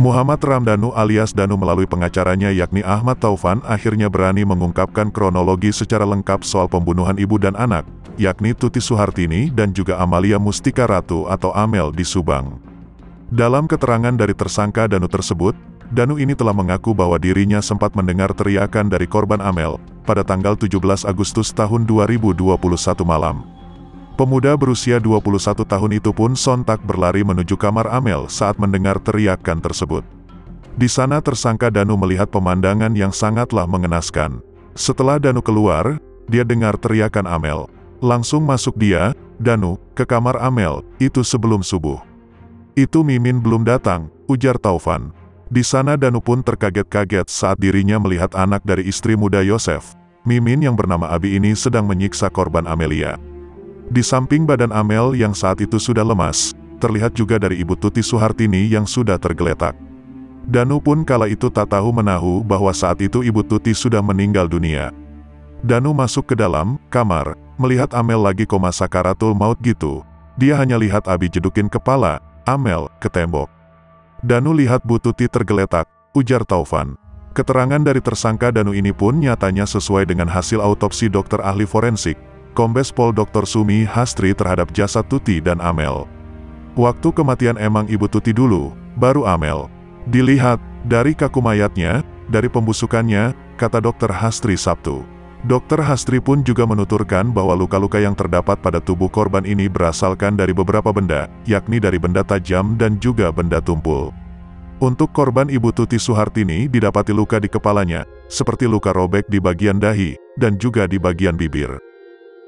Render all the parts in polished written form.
Muhammad Ramdhanu alias Danu melalui pengacaranya yakni Ahmad Taufan akhirnya berani mengungkapkan kronologi secara lengkap soal pembunuhan ibu dan anak, yakni Tuti Suhartini dan juga Amalia Mustika Ratu atau Amel di Subang. Dalam keterangan dari tersangka Danu tersebut, Danu ini telah mengaku bahwa dirinya sempat mendengar teriakan dari korban Amel pada tanggal 17 Agustus tahun 2021 malam. Pemuda berusia 21 tahun itu pun sontak berlari menuju kamar Amel saat mendengar teriakan tersebut. Di sana tersangka Danu melihat pemandangan yang sangatlah mengenaskan. Setelah Danu keluar, dia dengar teriakan Amel. Langsung masuk dia, Danu, ke kamar Amel, itu sebelum subuh. Itu Mimin belum datang, ujar Taufan. Di sana Danu pun terkaget-kaget saat dirinya melihat anak dari istri muda Yosef, Mimin yang bernama Abi ini sedang menyiksa korban Amelia. Di samping badan Amel yang saat itu sudah lemas, terlihat juga dari ibu Tuti Suhartini yang sudah tergeletak. Danu pun kala itu tak tahu menahu bahwa saat itu ibu Tuti sudah meninggal dunia. Danu masuk ke dalam kamar, melihat Amel lagi koma sakaratul maut gitu. Dia hanya lihat Abi jedukin kepala Amel ke tembok. Danu lihat Bu Tuti tergeletak, ujar Taufan. Keterangan dari tersangka Danu ini pun nyatanya sesuai dengan hasil autopsi dokter ahli forensik, Kombes Pol Dr. Sumi Hastri terhadap jasad Tuti dan Amel. Waktu kematian emang ibu Tuti dulu, baru Amel. Dilihat, dari kaku mayatnya, dari pembusukannya, kata Dr. Hastri Sabtu. Dr. Hastri pun juga menuturkan bahwa luka-luka yang terdapat pada tubuh korban ini berasalkan dari beberapa benda, yakni dari benda tajam dan juga benda tumpul. Untuk korban ibu Tuti Suhartini didapati luka di kepalanya, seperti luka robek di bagian dahi, dan juga di bagian bibir.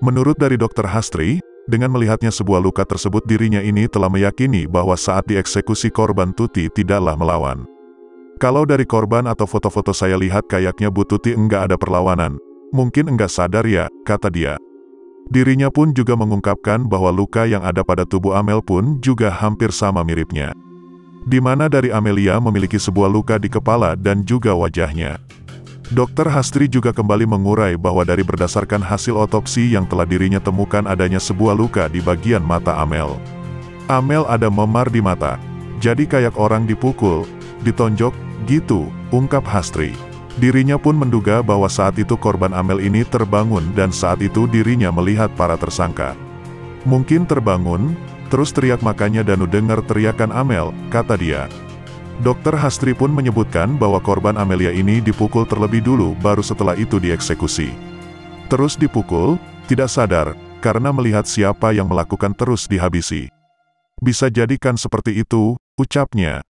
Menurut dari Dr. Hastri, dengan melihatnya sebuah luka tersebut dirinya ini telah meyakini bahwa saat dieksekusi korban Tuti tidaklah melawan. Kalau dari korban atau foto-foto saya lihat kayaknya Bu Tuti enggak ada perlawanan, mungkin enggak sadar ya, kata dia. Dirinya pun juga mengungkapkan bahwa luka yang ada pada tubuh Amel pun juga hampir sama miripnya. Di mana dari Amelia memiliki sebuah luka di kepala dan juga wajahnya. Dr. Hastri juga kembali mengurai bahwa dari berdasarkan hasil otopsi yang telah dirinya temukan adanya sebuah luka di bagian mata Amel. Amel ada memar di mata, jadi kayak orang dipukul, ditonjok, gitu, ungkap Hastri. Dirinya pun menduga bahwa saat itu korban Amel ini terbangun dan saat itu dirinya melihat para tersangka. Mungkin terbangun, terus teriak makanya Danu dengar teriakan Amel, kata dia. Dr. Hastri pun menyebutkan bahwa korban Amelia ini dipukul terlebih dulu baru setelah itu dieksekusi. Terus dipukul, tidak sadar, karena melihat siapa yang melakukan terus dihabisi. Bisa jadikan seperti itu, ucapnya.